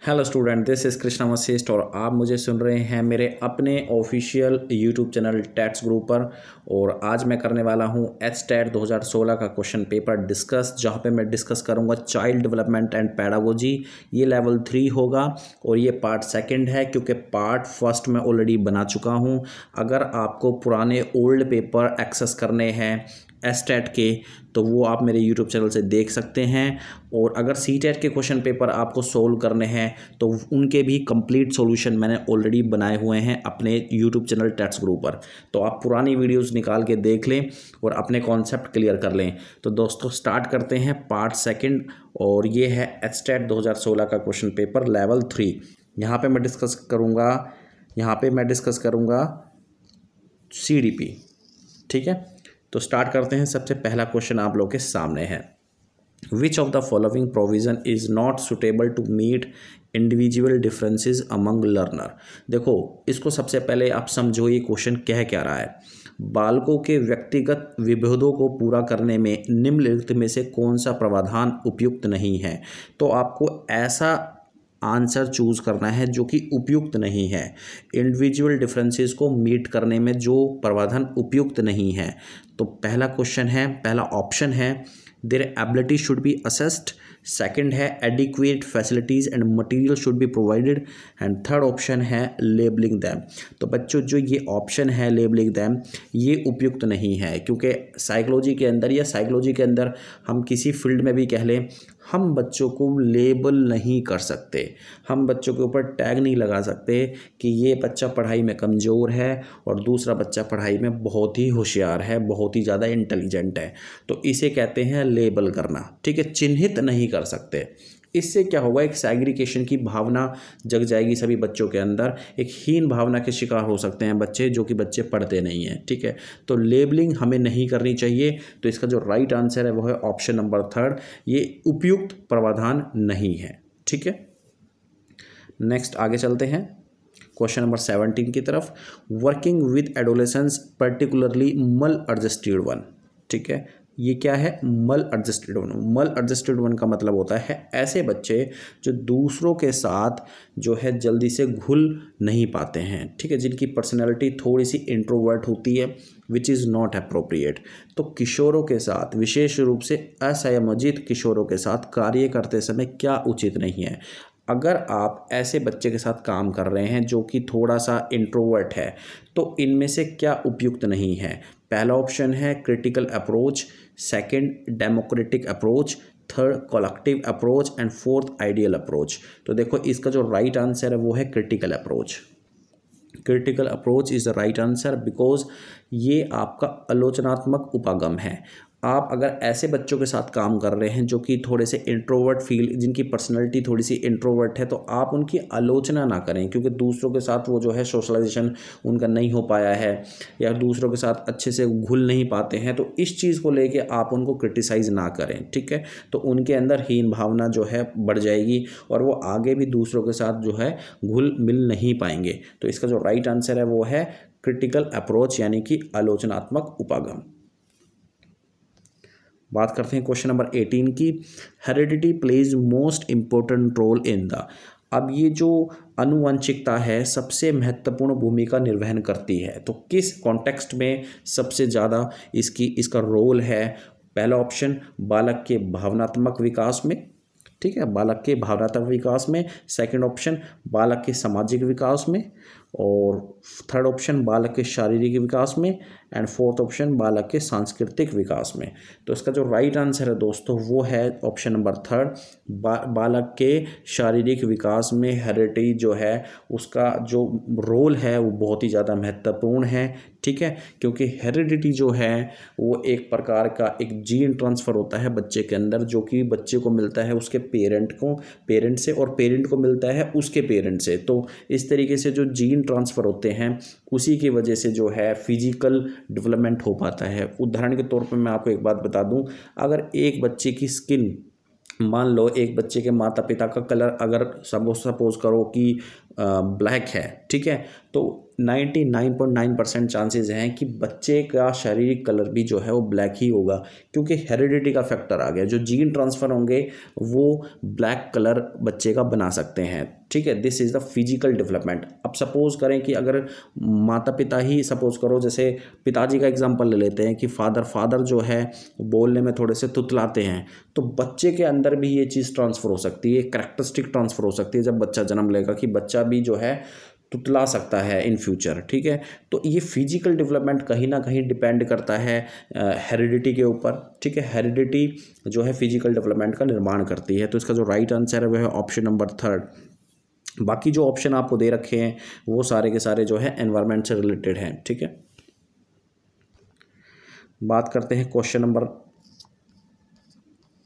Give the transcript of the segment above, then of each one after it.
Hello student, this is Krishna Vashishtha और आप मुझे सुन रहे हैं मेरे अपने ऑफिशियल यूट्यूब चैनल टैट्स ग्रुप पर। और आज मैं करने वाला हूं एचटेट 2016 का क्वेश्चन पेपर डिस्कस, जहां पे मैं डिस्कस करूंगा चाइल्ड डेवलपमेंट एंड पैडागोजी। ये लेवल 3 होगा और ये पार्ट सेकंड है, क्योंकि पार्ट फर्स्ट मैं ऑलरेडी बना चुका हूं। अगर आपको पुराने ओल्ड पेपर एक्सेस करने हैं एचटेट के, तो वो आप मेरे यूट्यूब चैनल से देख सकते हैं। और अगर सीटेट के क्वेश्चन पेपर आपको सोल्व करने हैं तो उनके भी कंप्लीट सॉल्यूशन मैंने ऑलरेडी बनाए हुए हैं अपने यूट्यूब चैनल टैट्स ग्रुप पर। तो आप पुरानी वीडियोस निकाल के देख लें और अपने कॉन्सेप्ट क्लियर कर लें। तो दोस्तों स्टार्ट करते हैं पार्ट सेकंड, और ये है एचटेट 2016 का क्वेश्चन पेपर लेवल 3। यहाँ पे मैं डिस्कस करूँगा CDP। ठीक है, तो स्टार्ट करते हैं। सबसे पहला क्वेश्चन आप लोग के सामने है, which of the following provision is not suitable to meet individual differences among learner. देखो, इसको सबसे पहले आप समझो ये क्वेश्चन कह क्या रहा है। बालकों के व्यक्तिगत विभेदों को पूरा करने में निम्नलिखित में से कौन सा प्रावधान उपयुक्त नहीं है। तो आपको ऐसा आंसर चूज करना है जो कि उपयुक्त नहीं है। इंडिविजुअल डिफरेंसेस को मीट करने में जो प्रावधान उपयुक्त नहीं है, तो पहला ऑप्शन है their ability should be assessed. Second है adequate facilities and material should be provided. And third option है लेबलिंग दैम। तो बच्चों, जो ये ऑप्शन है लेबलिंग दैम, ये उपयुक्त नहीं है, क्योंकि साइकोलॉजी के अंदर हम किसी फील्ड में भी कह लें, हम बच्चों को लेबल नहीं कर सकते। हम बच्चों के ऊपर टैग नहीं लगा सकते कि ये बच्चा पढ़ाई में कमज़ोर है और दूसरा बच्चा पढ़ाई में बहुत ही होशियार है, बहुत ही ज़्यादा इंटेलिजेंट है। तो इसे कहते हैं लेबल करना। ठीक है, चिन्हित नहीं कर सकते। इससे क्या होगा, एक सैग्रीगेशन की भावना जग जाएगी सभी बच्चों के अंदर। एक हीन भावना के शिकार हो सकते हैं बच्चे, जो कि बच्चे पढ़ते नहीं हैं। ठीक है, तो लेबलिंग हमें नहीं करनी चाहिए। तो इसका जो राइट आंसर है वो है ऑप्शन नंबर थर्ड, ये उपयुक्त प्रावधान नहीं है। ठीक है, नेक्स्ट आगे चलते हैं क्वेश्चन नंबर 17 की तरफ। वर्किंग विद एडोलेसेंस पर्टिकुलरली मल एडजस्टेड वन। ठीक है, ये क्या है, मल एडजस्टेड वन। मल एडजस्टेड वन का मतलब होता है ऐसे बच्चे जो दूसरों के साथ जो है जल्दी से घुल नहीं पाते हैं। ठीक है, जिनकी पर्सनैलिटी थोड़ी सी इंट्रोवर्ट होती है, विच इज़ नॉट अप्रोप्रिएट। तो किशोरों के साथ, विशेष रूप से असंयोजित किशोरों के साथ कार्य करते समय क्या उचित नहीं है। अगर आप ऐसे बच्चे के साथ काम कर रहे हैं जो कि थोड़ा सा इंट्रोवर्ट है, तो इनमें से क्या उपयुक्त नहीं है। पहला ऑप्शन है critical approach, second democratic approach, third collective approach and fourth ideal approach. तो देखो, इसका जो राइट आंसर है वो है critical approach. Critical approach is the right answer, because ये आपका आलोचनात्मक उपागम है। आप अगर ऐसे बच्चों के साथ काम कर रहे हैं जो कि थोड़े से इंट्रोवर्ट जिनकी पर्सनैलिटी थोड़ी सी इंट्रोवर्ट है, तो आप उनकी आलोचना ना करें, क्योंकि दूसरों के साथ वो जो है सोशलाइजेशन उनका नहीं हो पाया है या दूसरों के साथ अच्छे से घुल नहीं पाते हैं। तो इस चीज़ को लेके आप उनको क्रिटिसाइज़ ना करें। ठीक है, तो उनके अंदर हीन भावना जो है बढ़ जाएगी और वो आगे भी दूसरों के साथ जो है घुल मिल नहीं पाएंगे। तो इसका जो राइट आंसर है वो है क्रिटिकल अप्रोच, यानी कि आलोचनात्मक उपागम। बात करते हैं क्वेश्चन नंबर 18 की। Heredity plays most important role in the. अब ये जो आनुवंशिकता है सबसे महत्वपूर्ण भूमिका निर्वहन करती है, तो किस कॉन्टेक्स्ट में सबसे ज़्यादा इसका रोल है। पहला ऑप्शन बालक के भावनात्मक विकास में। ठीक है, बालक के भावनात्मक विकास में। सेकंड ऑप्शन बालक के सामाजिक विकास में। और थर्ड ऑप्शन बालक के शारीरिक विकास में। एंड फोर्थ ऑप्शन बालक के सांस्कृतिक विकास में। तो इसका जो राइट आंसर है दोस्तों वो है ऑप्शन नंबर थर्ड, बालक के शारीरिक विकास में हेरिडिटी जो है उसका जो रोल है वो बहुत ही ज़्यादा महत्वपूर्ण है। ठीक है, क्योंकि हेरिडिटी जो है वो एक प्रकार का एक जीन ट्रांसफ़र होता है बच्चे के अंदर, जो कि बच्चे को मिलता है उसके पेरेंट से और पेरेंट को मिलता है उसके पेरेंट से। तो इस तरीके से जो जीन ट्रांसफ़र होते हैं उसी की वजह से जो है फिजिकल डेवलपमेंट हो पाता है। उदाहरण के तौर पर मैं आपको एक बात बता दूं, अगर एक बच्चे की स्किन, मान लो एक बच्चे के माता पिता का कलर अगर सपोज करो कि ब्लैक है, ठीक है, तो 99.9% चांसेस हैं कि बच्चे का शारीरिक कलर भी जो है वो ब्लैक ही होगा, क्योंकि हेरिडिटी का फैक्टर आ गया। जो जीन ट्रांसफ़र होंगे वो ब्लैक कलर बच्चे का बना सकते हैं, ठीक है। This is the physical development. अब सपोज़ करें कि अगर माता पिता ही, सपोज़ करो जैसे पिताजी का एग्जांपल ले लेते हैं कि फादर जो है बोलने में थोड़े से तुतलाते हैं, तो बच्चे के अंदर भी ये चीज़ ट्रांसफ़र हो सकती है, कैरेक्टरिस्टिक ट्रांसफ़र हो सकती है जब बच्चा जन्म लेगा, कि बच्चा भी जो है तुतला सकता है इन फ्यूचर, ठीक है। तो ये फिजिकल डेवलपमेंट कहीं ना कहीं डिपेंड करता है हेरिडिटी के ऊपर, ठीक है। हेरिडिटी जो है फिजिकल डेवलपमेंट का निर्माण करती है। तो इसका जो राइट आंसर है वह है ऑप्शन नंबर 3। बाकी जो ऑप्शन आपको दे रखे हैं वो सारे के सारे जो है एनवायरनमेंट से रिलेटेड हैं, ठीक है। बात करते हैं क्वेश्चन नंबर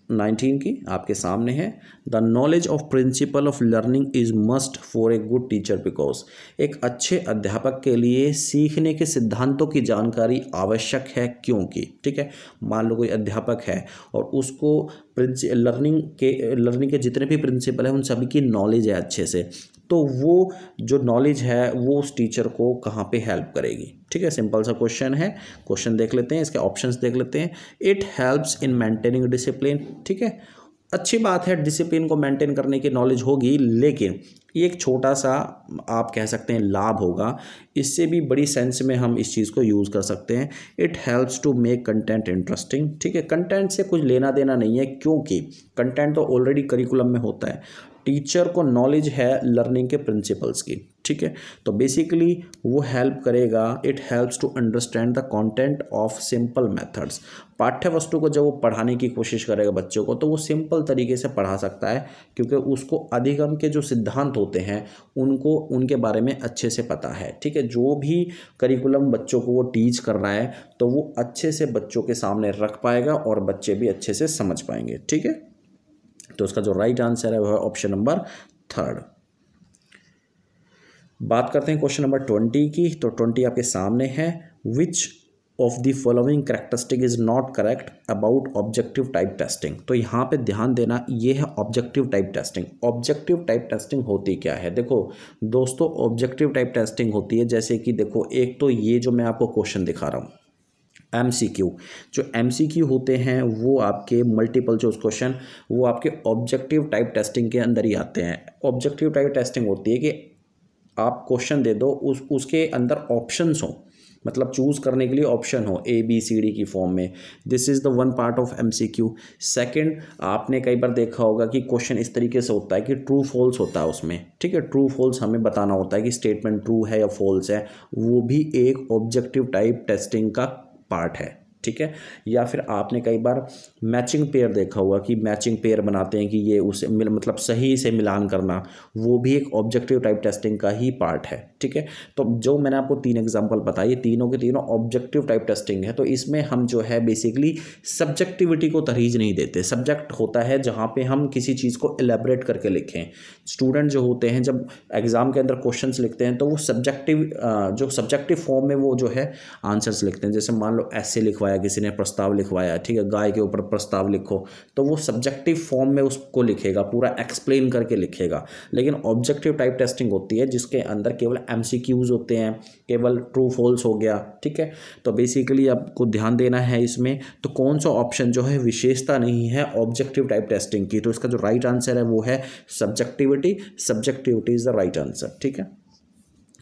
19 की, आपके सामने है। The knowledge of principle of learning is must for a good teacher because. एक अच्छे अध्यापक के लिए सीखने के सिद्धांतों की जानकारी आवश्यक है, क्योंकि, ठीक है। मान लो कोई अध्यापक है और उसको लर्निंग के जितने भी प्रिंसिपल हैं उन सभी की नॉलेज है अच्छे से, तो वो जो नॉलेज है वो उस टीचर को कहाँ पे हेल्प करेगी, ठीक है। सिंपल सा क्वेश्चन है। क्वेश्चन देख लेते हैं, इसके ऑप्शंस देख लेते हैं। It helps in maintaining discipline, ठीक है। अच्छी बात है, डिसिप्लिन को मेंटेन करने की नॉलेज होगी, लेकिन ये एक छोटा सा आप कह सकते हैं लाभ होगा। इससे भी बड़ी सेंस में हम इस चीज़ को यूज़ कर सकते हैं। It helps to make content interesting, ठीक है। कंटेंट से कुछ लेना देना नहीं है, क्योंकि कंटेंट तो ऑलरेडी करिकुलम में होता है। टीचर को नॉलेज है लर्निंग के प्रिंसिपल्स की, ठीक है। तो बेसिकली वो हेल्प करेगा। It helps to understand the content of simple methods. पाठ्य वस्तु को जब वो पढ़ाने की कोशिश करेगा बच्चों को, तो वो सिंपल तरीके से पढ़ा सकता है, क्योंकि उसको अधिगम के जो सिद्धांत होते हैं उनको उनके बारे में अच्छे से पता है, ठीक है। जो भी करिकुलम बच्चों को वो टीच कर रहा है तो वो अच्छे से बच्चों के सामने रख पाएगा और बच्चे भी अच्छे से समझ पाएंगे, ठीक है। तो उसका जो राइट आंसर है वह है ऑप्शन नंबर 3। बात करते हैं क्वेश्चन नंबर 20 की। तो 20 आपके सामने है। Which of the following characteristic is not correct about objective type testing. तो यहाँ पे ध्यान देना, ये है objective type testing. Objective type testing होती क्या है? देखो दोस्तों, ऑब्जेक्टिव टाइप टेस्टिंग होती है जैसे कि देखो, एक तो ये जो मैं आपको क्वेश्चन दिखा रहा हूँ MCQ, जो MCQ होते हैं वो आपके मल्टीपल चॉइस क्वेश्चन वो आपके ऑब्जेक्टिव टाइप टेस्टिंग के अंदर ही आते हैं। ऑब्जेक्टिव टाइप टेस्टिंग होती है कि आप क्वेश्चन दे दो, उसके अंदर ऑप्शंस हो, मतलब चूज़ करने के लिए ऑप्शन हो ABCD की फॉर्म में। This is the one part of MCQ। Second, आपने कई बार देखा होगा कि क्वेश्चन इस तरीके से होता है कि ट्रू फॉल्स होता है उसमें, ठीक है। ट्रू फॉल्स हमें बताना होता है कि स्टेटमेंट ट्रू है या फॉल्स है, वो भी एक ऑब्जेक्टिव टाइप टेस्टिंग का पार्ट है, ठीक है। या फिर आपने कई बार मैचिंग पेयर देखा होगा कि मैचिंग पेयर बनाते हैं कि ये उसे मतलब सही से मिलान करना, वो भी एक ऑब्जेक्टिव टाइप टेस्टिंग का ही पार्ट है, ठीक है। तो जो मैंने आपको 3 एग्जांपल बताए, तीनों के तीनों ऑब्जेक्टिव टाइप टेस्टिंग है। तो इसमें हम जो है बेसिकली सब्जेक्टिविटी को तरजीह नहीं देते। सब्जेक्ट होता है जहाँ पे हम किसी चीज़ को एलेबरेट करके लिखें। स्टूडेंट जो होते हैं जब एग्ज़ाम के अंदर क्वेश्चंस लिखते हैं तो वो सब्जेक्टिव फॉर्म में वो जो है आंसर्स लिखते हैं। जैसे मान लो ऐसे लिखवाया, किसी ने प्रस्ताव लिखवाया, ठीक है, गाय के ऊपर प्रस्ताव लिखो, तो वो सब्जेक्टिव फॉर्म में उसको लिखेगा, पूरा एक्सप्लेन करके लिखेगा। लेकिन ऑब्जेक्टिव टाइप टेस्टिंग होती है जिसके अंदर केवल MCQs होते हैं, केवल ट्रू फॉल्स हो गया, ठीक है। तो बेसिकली आपको ध्यान देना है इसमें, तो कौन सा ऑप्शन जो है विशेषता नहीं है ऑब्जेक्टिव टाइप टेस्टिंग की। तो इसका जो राइट आंसर है वो है subjectivity is the right answer, ठीक है।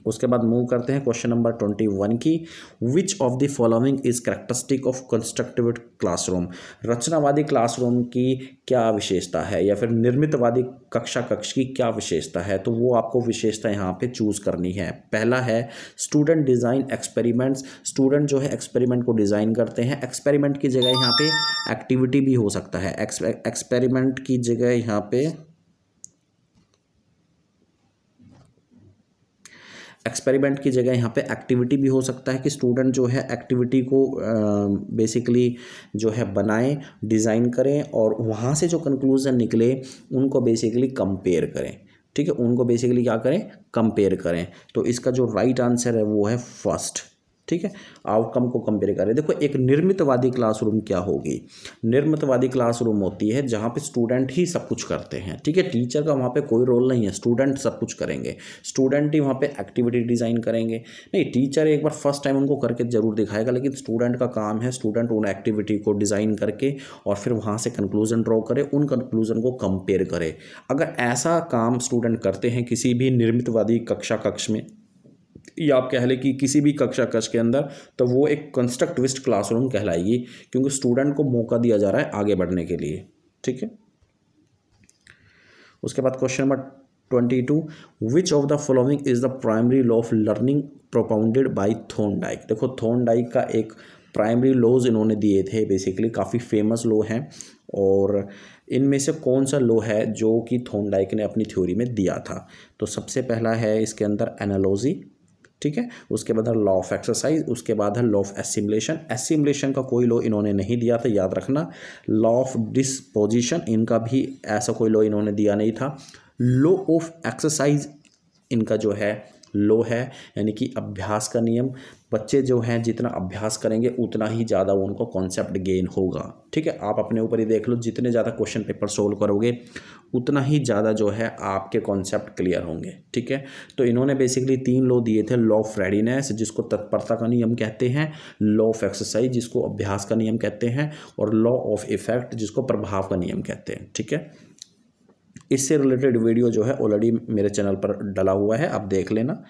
उसके बाद मूव करते हैं क्वेश्चन नंबर 21 की। Which of the following is characteristic of constructive classroom. रचनावादी क्लासरूम की क्या विशेषता है, या फिर निर्मितवादी कक्ष की क्या विशेषता है? तो वो आपको विशेषता यहाँ पे चूज करनी है। पहला है स्टूडेंट डिज़ाइन एक्सपेरिमेंट्स। स्टूडेंट जो है एक्सपेरिमेंट को डिज़ाइन करते हैं। एक्सपेरिमेंट की जगह यहाँ पे एक्टिविटी भी हो सकता है। एक्सपेरिमेंट की जगह यहाँ पे एक्टिविटी भी हो सकता है कि स्टूडेंट जो है एक्टिविटी को बेसिकली जो है बनाएं, डिज़ाइन करें और वहाँ से जो कंक्लूजन निकले उनको बेसिकली कंपेयर करें, ठीक है। उनको बेसिकली क्या करें? कंपेयर करें। तो इसका जो राइट आंसर है वो है फर्स्ट, ठीक है, आउटकम को कंपेयर करें। देखो एक निर्मितवादी क्लासरूम क्या होगी, निर्मितवादी क्लासरूम होती है जहाँ पे स्टूडेंट ही सब कुछ करते हैं, ठीक है, टीचर का वहाँ पे कोई रोल नहीं है, स्टूडेंट सब कुछ करेंगे, स्टूडेंट ही वहाँ पे एक्टिविटी डिज़ाइन करेंगे। नहीं, टीचर एक बार फर्स्ट टाइम उनको करके जरूर दिखाएगा, लेकिन स्टूडेंट का काम है स्टूडेंट उन एक्टिविटी को डिज़ाइन करके और फिर वहाँ से कंक्लूजन ड्रॉ करे, उन कंक्लूजन को कंपेयर करे। अगर ऐसा काम स्टूडेंट करते हैं किसी भी निर्मितवादी कक्ष में, या आप कह लें कि किसी भी कक्षा कक्ष के अंदर, तो वो एक कंस्ट्रक्टिविस्ट क्लासरूम कहलाएगी, क्योंकि स्टूडेंट को मौका दिया जा रहा है आगे बढ़ने के लिए, ठीक है। उसके बाद question number 22, which of the following is the primary law of learning propounded bye Thorndike. देखो थॉर्नडाइक का एक प्राइमरी लॉज इन्होंने दिए थे, बेसिकली काफ़ी फेमस लॉ हैं, और इनमें से कौन सा लॉ है जो कि थॉर्नडाइक ने अपनी थ्योरी में दिया था। तो सबसे पहला है इसके अंदर एनालॉजी, ठीक है, उसके बाद है लॉ ऑफ एक्सरसाइज, उसके बाद है लॉ ऑफ एसिमुलेशन। एसिमुलेशन का कोई लॉ इन्होंने नहीं दिया था, याद रखना। लॉ ऑफ डिस्पोजिशन, इनका भी ऐसा कोई लॉ इन्होंने दिया नहीं था। लॉ ऑफ एक्सरसाइज इनका जो है लॉ है, यानी कि अभ्यास का नियम, बच्चे जो हैं जितना अभ्यास करेंगे उतना ही ज़्यादा उनको कॉन्सेप्ट गेन होगा, ठीक है। आप अपने ऊपर ही देख लो, जितने ज़्यादा क्वेश्चन पेपर सोल्व करोगे उतना ही ज़्यादा जो है आपके कॉन्सेप्ट क्लियर होंगे, ठीक है। तो इन्होंने बेसिकली 3 लॉ दिए थे, लॉ ऑफ रेडीनेस जिसको तत्परता का नियम कहते हैं, लॉ ऑफ एक्सरसाइज जिसको अभ्यास का नियम कहते हैं, और लॉ ऑफ इफेक्ट जिसको प्रभाव का नियम कहते हैं, ठीक है। इससे रिलेटेड वीडियो जो है ऑलरेडी मेरे चैनल पर डला हुआ है, आप देख लेना।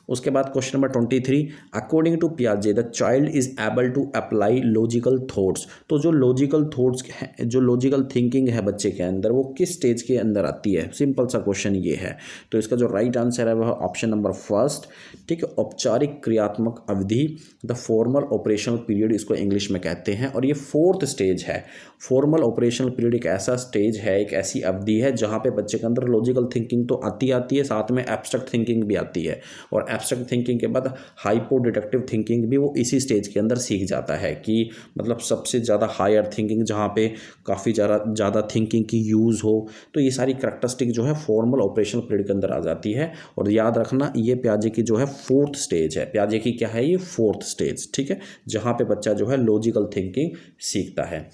उसके बाद क्वेश्चन नंबर 23, अकॉर्डिंग टू पियाजे the child is able to apply logical thoughts. तो जो लॉजिकल थॉट्स है, जो लॉजिकल थिंकिंग है बच्चे के अंदर, वो किस स्टेज के अंदर आती है। सिंपल सा क्वेश्चन ये है। तो इसका जो राइट आंसर है वह ऑप्शन नंबर फर्स्ट, ठीक है, औपचारिक क्रियात्मक अवधि, द फॉर्मल ऑपरेशनल पीरियड इसको इंग्लिश में कहते हैं, और ये 4th स्टेज है। फॉर्मल ऑपरेशनल पीरियड एक ऐसा स्टेज है, एक ऐसी अवधि है जहाँ पे बच्चे के अंदर लॉजिकल थिंकिंग तो आती है, साथ में एब्स्ट्रैक्ट थिंकिंग भी आती है, और एब्स्ट्रैक्ट थिंकिंग के बाद हाइपो डिडक्टिव थिंकिंग भी वो इसी स्टेज के अंदर सीख जाता है, कि मतलब सबसे ज़्यादा हायर थिंकिंग जहाँ पे काफ़ी ज़्यादा थिंकिंग की यूज़ हो। तो ये सारी करैक्टरिस्टिक जो है फॉर्मल ऑपरेशनल पीरियड के अंदर आ जाती है। और याद रखना ये पियाजे की जो है 4th स्टेज है, पियाजे की क्या है ये 4th स्टेज, ठीक है, जहाँ पे बच्चा जो है लॉजिकल थिंकिंग सीखता है।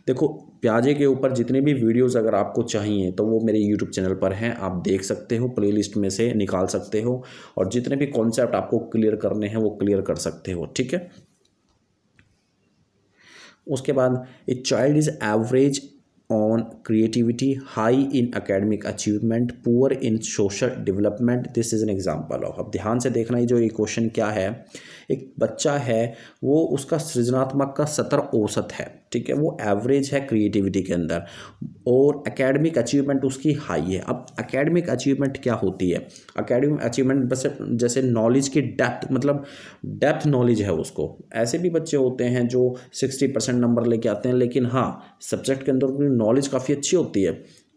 देखो पियाजे के ऊपर जितने भी वीडियोस अगर आपको चाहिए तो वो मेरे यूट्यूब चैनल पर हैं, आप देख सकते हो, प्लेलिस्ट में से निकाल सकते हो, और जितने भी कॉन्सेप्ट आपको क्लियर करने हैं वो क्लियर कर सकते हो, ठीक है। उसके बाद a child is average on creativity, high in academic achievement, poor in social development, this is an example of. अब ध्यान से देखना, ये जो ये क्वेश्चन क्या है, एक बच्चा है वो उसका सृजनात्मक का 70 औसत है, ठीक है, वो एवरेज है क्रिएटिविटी के अंदर, और एकेडमिक अचीवमेंट उसकी हाई है। अब एकेडमिक अचीवमेंट क्या होती है, एकेडमिक अचीवमेंट बस जैसे नॉलेज की डेप्थ, मतलब डेप्थ नॉलेज है उसको। ऐसे भी बच्चे होते हैं जो 60% नंबर लेके आते हैं, लेकिन हाँ सब्जेक्ट के अंदर नॉलेज काफ़ी अच्छी होती है,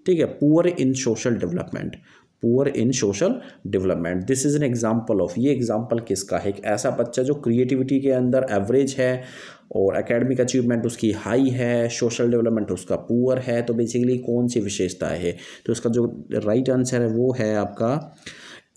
ठीक है। Poor in social development, poor in social development, this is an example of. ये एग्जाम्पल किसका है, एक ऐसा बच्चा जो क्रिएटिविटी के अंदर एवरेज है और एकेडमिक अचीवमेंट उसकी हाई है, सोशल डेवलपमेंट उसका पुअर है। तो बेसिकली कौन सी विशेषता है, तो इसका जो राइट आंसर है वो है आपका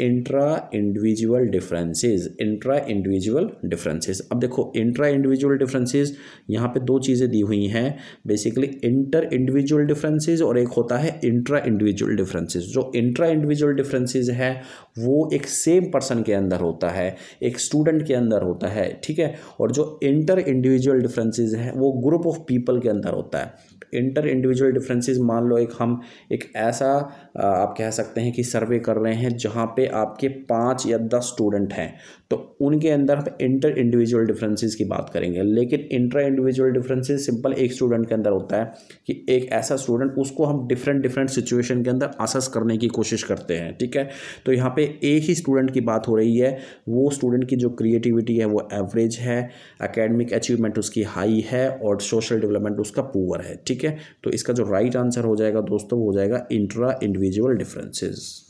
intra individual differences, intra individual differences. अब देखो इंट्रा इंडिविजुअल डिफरेंसेस यहाँ पे 2 चीज़ें दी हुई हैं, बेसिकली इंटर इंडिविजुअल डिफरेंसेस और एक होता है इंट्रा इंडिविजुअल डिफरेंसेस। जो इंट्रा इंडिविजुअल डिफरेंसेस है वो एक सेम पर्सन के अंदर होता है, एक स्टूडेंट के अंदर होता है, ठीक है, और जो इंटर इंडिविजुअल डिफरेंसेस है वो ग्रुप ऑफ पीपल के अंदर होता है। इंटर इंडिविजुअल डिफरेंसेस, मान लो हम एक ऐसा आप कह सकते हैं कि सर्वे कर रहे हैं जहाँ पे आपके 5 या 10 स्टूडेंट हैं, तो उनके अंदर हम इंटर इंडिविजुअल डिफरेंसेस की बात करेंगे। लेकिन इंट्रा इंडिविजुअल डिफरेंसेस सिंपल एक स्टूडेंट के अंदर होता है कि एक ऐसा स्टूडेंट, उसको हम डिफरेंट सिचुएशन के अंदर असेस करने की कोशिश करते हैं, ठीक है। तो यहाँ पे एक ही स्टूडेंट की बात हो रही है, वो स्टूडेंट की जो क्रिएटिविटी है वो एवरेज है, एकेडमिक अचीवमेंट उसकी हाई है और सोशल डेवलपमेंट उसका पुअर है, ठीक है। तो इसका जो राइट आंसर हो जाएगा दोस्तों वो हो जाएगा इंट्रा इंडिविजुअल डिफरेंसेस।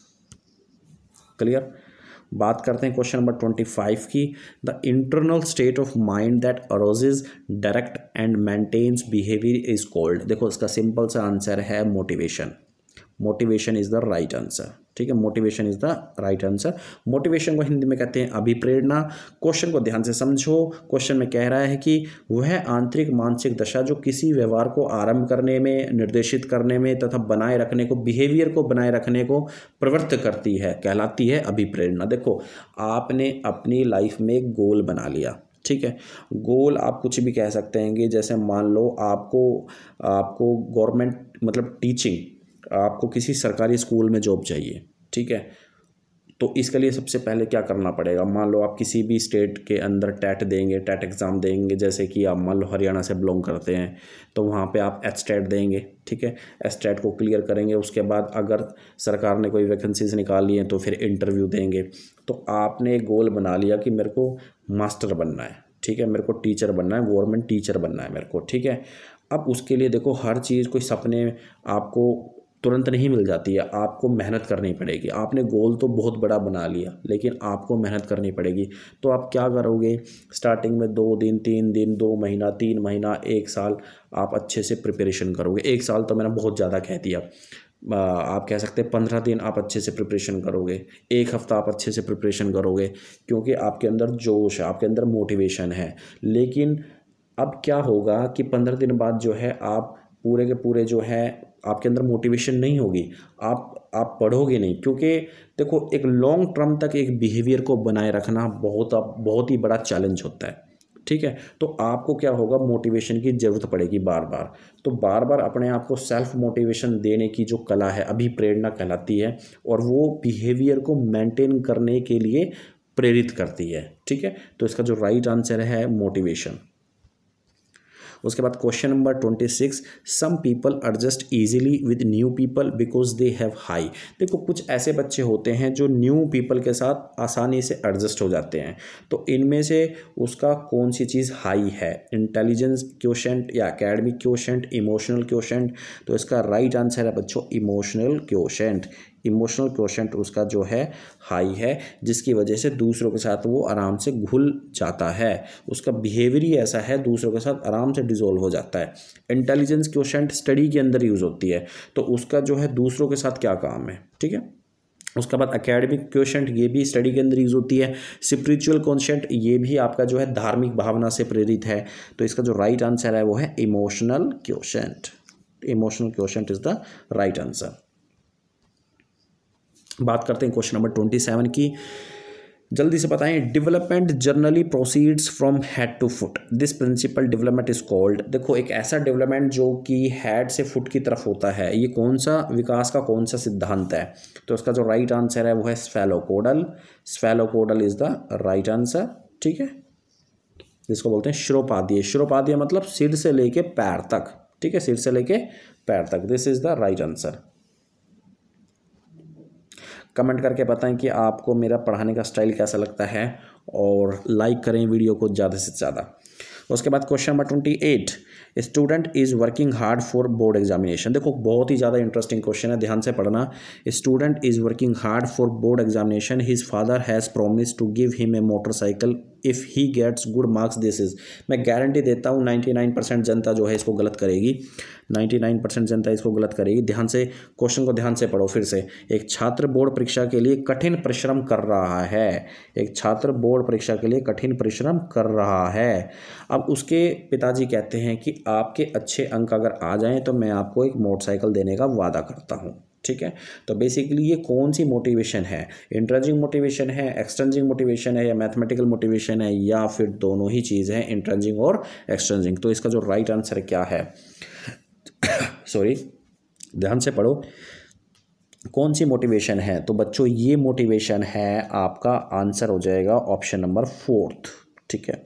क्लियर। बात करते हैं क्वेश्चन नंबर 25 की। The internal state of mind that arouses direct and maintains behaviour is called. देखो इसका सिंपल सा आंसर है motivation. Motivation is the right answer, ठीक है, motivation is the right answer. Motivation को हिंदी में कहते हैं अभिप्रेरणा। क्वेश्चन को ध्यान से समझो। क्वेश्चन में कह रहा है कि वह आंतरिक मानसिक दशा जो किसी व्यवहार को आरंभ करने में, निर्देशित करने में तथा बनाए रखने को, बिहेवियर को बनाए रखने को प्रवृत्त करती है, कहलाती है अभिप्रेरणा। देखो, आपने अपनी लाइफ में एक गोल बना लिया, ठीक है। गोल आप कुछ भी कह सकते हैं कि जैसे मान लो आपको गवर्नमेंट मतलब टीचिंग, आपको किसी सरकारी स्कूल में जॉब चाहिए, ठीक है। तो इसके लिए सबसे पहले क्या करना पड़ेगा, मान लो आप किसी भी स्टेट के अंदर टेट देंगे, टेट एग्ज़ाम देंगे, जैसे कि आप मान लो हरियाणा से बिलोंग करते हैं तो वहाँ पे आप एचटेट देंगे, ठीक है। एचटेट को क्लियर करेंगे, उसके बाद अगर सरकार ने कोई वैकेंसीज निकाली हैं तो फिर इंटरव्यू देंगे। तो आपने एक गोल बना लिया कि मेरे को मास्टर बनना है, ठीक है, मेरे को टीचर बनना है, गवर्नमेंट टीचर बनना है मेरे को, ठीक है। अब उसके लिए देखो, हर चीज़ कोई सपने आपको तुरंत नहीं मिल जाती है, आपको मेहनत करनी पड़ेगी। आपने गोल तो बहुत बड़ा बना लिया लेकिन आपको मेहनत करनी पड़ेगी। तो आप क्या करोगे, स्टार्टिंग में 2 दिन, 3 दिन, 2 महीना, 3 महीना, 1 साल आप अच्छे से प्रिपरेशन करोगे। 1 साल तो मैंने बहुत ज़्यादा कह दिया, आप कह सकते हैं 15 दिन आप अच्छे से प्रिपरेशन करोगे, 1 हफ्ता आप अच्छे से प्रिपरेशन करोगे, क्योंकि आपके अंदर जोश है, आपके अंदर मोटिवेशन है। लेकिन अब क्या होगा कि 15 दिन बाद जो है आप पूरे के पूरे जो है आपके अंदर मोटिवेशन नहीं होगी, आप पढ़ोगे नहीं, क्योंकि देखो एक लॉन्ग टर्म तक एक बिहेवियर को बनाए रखना बहुत ही बड़ा चैलेंज होता है, ठीक है। तो आपको क्या होगा, मोटिवेशन की ज़रूरत पड़ेगी बार बार। तो बार बार अपने आप को सेल्फ मोटिवेशन देने की जो कला है अभिप्रेरणा कहलाती है, और वो बिहेवियर को मेंटेन करने के लिए प्रेरित करती है, ठीक है। तो इसका जो राइट आंसर है मोटिवेशन। उसके बाद question number 26, some people adjust easily with new people because they have high. देखो, कुछ ऐसे बच्चे होते हैं जो न्यू पीपल के साथ आसानी से एडजस्ट हो जाते हैं। तो इनमें से उसका कौन सी चीज़ हाई है, इंटेलिजेंस क्वोशेंट या एकेडमिक क्वोशेंट, इमोशनल क्वोशेंट। तो इसका राइट आंसर है बच्चों इमोशनल क्वोशेंट। इमोशनल क्वोशेंट उसका जो है हाई है, जिसकी वजह से दूसरों के साथ वो आराम से घुल जाता है, उसका बिहेवियर ही ऐसा है, दूसरों के साथ आराम से डिसॉल्व हो जाता है। इंटेलिजेंस क्वोशेंट स्टडी के अंदर यूज़ होती है, तो उसका जो है दूसरों के साथ क्या काम है, ठीक है। उसके बाद एकेडमिक क्वोशेंट, ये भी स्टडी के अंदर यूज़ होती है। स्पिरिचुअल क्वोशेंट, ये भी आपका जो है धार्मिक भावना से प्रेरित है। तो इसका जो राइट आंसर है वो है emotional quotient. Emotional quotient is the right answer. बात करते हैं क्वेश्चन नंबर 27 की, जल्दी से बताएं। Development generally proceeds from head to foot, this principle development is called. देखो, एक ऐसा डेवलपमेंट जो कि हेड से फुट की तरफ होता है, ये कौन सा विकास का कौन सा सिद्धांत है। तो इसका जो राइट आंसर है वो है स्फेलोपोडल। स्फेलोपोडल इज द राइट आंसर, ठीक है। जिसको बोलते हैं श्रोपादीय। श्रोपादीय मतलब सिर से लेके पैर तक, ठीक है, सिर से लेके पैर तक। This is the right answer. Comment करके बताएं कि आपको मेरा पढ़ाने का स्टाइल कैसा लगता है, और लाइक करें वीडियो को ज़्यादा से ज़्यादा। उसके बाद question number 28, student is working hard for board examination. देखो, बहुत ही ज़्यादा इंटरेस्टिंग क्वेश्चन है, ध्यान से पढ़ना। Student is working hard for board examination, his father has promise to give him a motorcycle if he gets good marks. This is, मैं guarantee देता हूँ 99% जनता जो है इसको गलत करेगी, 99% जनता इसको गलत करेगी। ध्यान से क्वेश्चन को ध्यान से पढ़ो फिर से। एक छात्र बोर्ड परीक्षा के लिए कठिन परिश्रम कर रहा है, एक छात्र बोर्ड परीक्षा के लिए कठिन परिश्रम कर रहा है। अब उसके पिताजी कहते हैं कि आपके अच्छे अंक अगर आ जाएं तो मैं आपको एक मोटरसाइकिल देने का वादा करता हूँ, ठीक है। तो बेसिकली ये कौन सी मोटिवेशन है, इंट्रिंसिक मोटिवेशन है, एक्सट्रिंसिक मोटिवेशन है, या मैथमेटिकल मोटिवेशन है, या फिर दोनों ही चीज़ हैं, इंट्रिंसिक और एक्सट्रिंसिक। तो इसका जो राइट आंसर क्या है सॉरी, ध्यान से पढ़ो, कौन सी मोटिवेशन है। तो बच्चों ये मोटिवेशन है, आपका आंसर हो जाएगा ऑप्शन नंबर 4, ठीक है।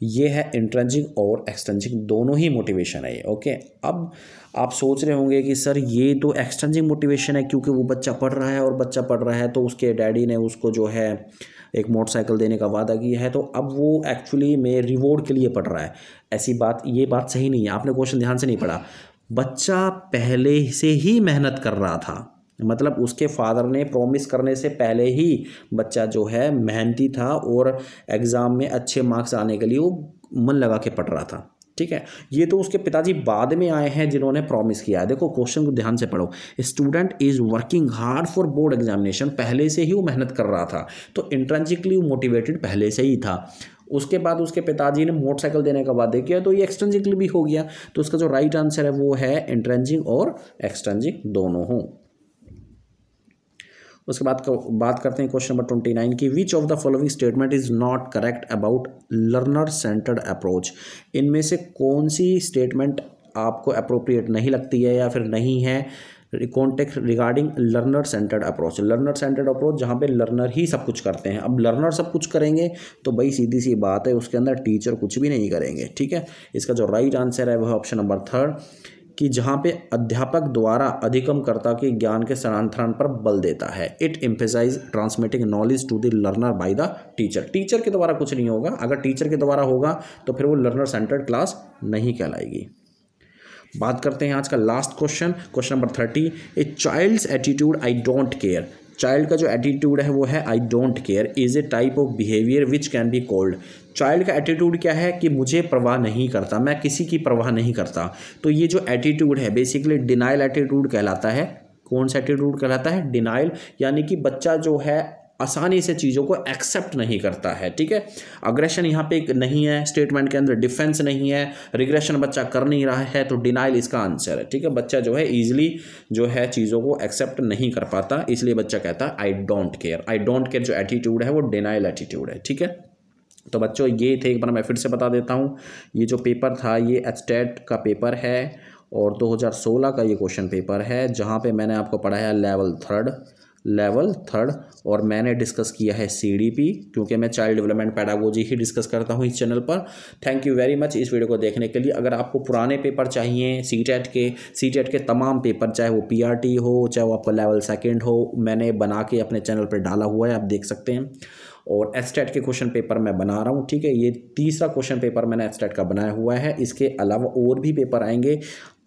ये है इंट्रिंसिक और एक्सट्रिंसिक, दोनों ही मोटिवेशन है ये, ओके। अब आप सोच रहे होंगे कि सर ये तो एक्सट्रिंसिक मोटिवेशन है क्योंकि वो बच्चा पढ़ रहा है, और बच्चा पढ़ रहा है तो उसके डैडी ने उसको जो है एक मोटरसाइकिल देने का वादा किया है, तो अब वो एक्चुअली में रिवॉर्ड के लिए पढ़ रहा है। ऐसी बात, ये बात सही नहीं है, आपने क्वेश्चन ध्यान से नहीं पढ़ा। बच्चा पहले से ही मेहनत कर रहा था, मतलब उसके फादर ने प्रॉमिस करने से पहले ही बच्चा जो है मेहनती था और एग्ज़ाम में अच्छे मार्क्स आने के लिए वो मन लगा के पढ़ रहा था, ठीक है। ये तो उसके पिताजी बाद में आए हैं जिन्होंने प्रॉमिस किया है। देखो क्वेश्चन को ध्यान से पढ़ो। Student is working hard for board examination, पहले से ही वो मेहनत कर रहा था, तो इंट्रिंसिकली मोटिवेटेड पहले से ही था। उसके बाद उसके पिताजी ने मोटरसाइकिल देने का वादा किया, तो ये एक्सट्रिंसिकली भी हो गया। तो उसका जो राइट आंसर है वो है इंट्रिंसिक और एक्सट्रिंसिक दोनों हों। उसके बाद बात करते हैं क्वेश्चन नंबर 29 की, which of the following statement is not correct about learner centred approach. इनमें से कौन सी स्टेटमेंट आपको अप्रोप्रिएट नहीं लगती है या फिर नहीं है context regarding learner centred approach. Learner centred approach जहाँ पे लर्नर ही सब कुछ करते हैं। अब लर्नर सब कुछ करेंगे तो भाई सीधी सी बात है उसके अंदर टीचर कुछ भी नहीं करेंगे, ठीक है। इसका जो राइट आंसर है वह ऑप्शन नंबर 3 कि जहाँ पे अध्यापक द्वारा अधिगमकर्ता के ज्ञान के स्थानांतरण पर बल देता है। It emphasize transmitting knowledge to the learner by the teacher. Teacher के द्वारा कुछ नहीं होगा, अगर टीचर के द्वारा होगा तो फिर वो लर्नर सेंटर्ड क्लास नहीं कहलाएगी। बात करते हैं आज का last question, question number 30, a child's attitude I don't care. Child का जो एटीट्यूड है वो है I don't care is a type of behaviour which can be called. Child का एटीट्यूड क्या है कि मुझे परवाह नहीं करता, मैं किसी की परवाह नहीं करता। तो ये जो एटीट्यूड है बेसिकली डिनाइल एटीट्यूड कहलाता है। कौन सा एटीट्यूड कहलाता है? डिनाइल, यानी कि बच्चा जो है आसानी से चीज़ों को एक्सेप्ट नहीं करता है, ठीक है। अग्रेशन यहाँ पे नहीं है स्टेटमेंट के अंदर, डिफेंस नहीं है, रिग्रेशन बच्चा कर नहीं रहा है, तो डिनाइल इसका आंसर है, ठीक है। बच्चा जो है ईजिली जो है चीज़ों को एक्सेप्ट नहीं कर पाता, इसलिए बच्चा कहता है I don't care. I don't care जो एटीट्यूड है वो डिनाइल एटीट्यूड है, ठीक है। तो बच्चों ये थे, एक बार मैं फिर से बता देता हूँ, ये जो पेपर था ये एचटेट का पेपर है और 2016 का ये क्वेश्चन पेपर है, जहाँ पे मैंने आपको पढ़ाया लेवल थर्ड और मैंने डिस्कस किया है सीडीपी, क्योंकि मैं चाइल्ड डेवलपमेंट पेडागोजी ही डिस्कस करता हूँ इस चैनल पर। थैंक यू वेरी मच इस वीडियो को देखने के लिए। अगर आपको पुराने पेपर चाहिए सीटेट के तमाम पेपर, चाहे वो पीआरटी हो, चाहे वो आपका लेवल सेकंड हो, मैंने बना के अपने चैनल पर डाला हुआ है, आप देख सकते हैं। और एचटेट के क्वेश्चन पेपर मैं बना रहा हूँ, ठीक है। ये तीसरा क्वेश्चन पेपर मैंने एचटेट का बनाया हुआ है। इसके अलावा और भी पेपर आएंगे।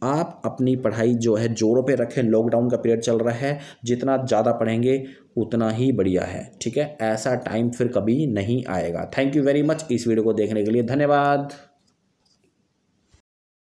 आप अपनी पढ़ाई जो है जोरों पे रखें, लॉकडाउन का पीरियड चल रहा है, जितना ज़्यादा पढ़ेंगे उतना ही बढ़िया है, ठीक है। ऐसा टाइम फिर कभी नहीं आएगा। थैंक यू वेरी मच इस वीडियो को देखने के लिए, धन्यवाद।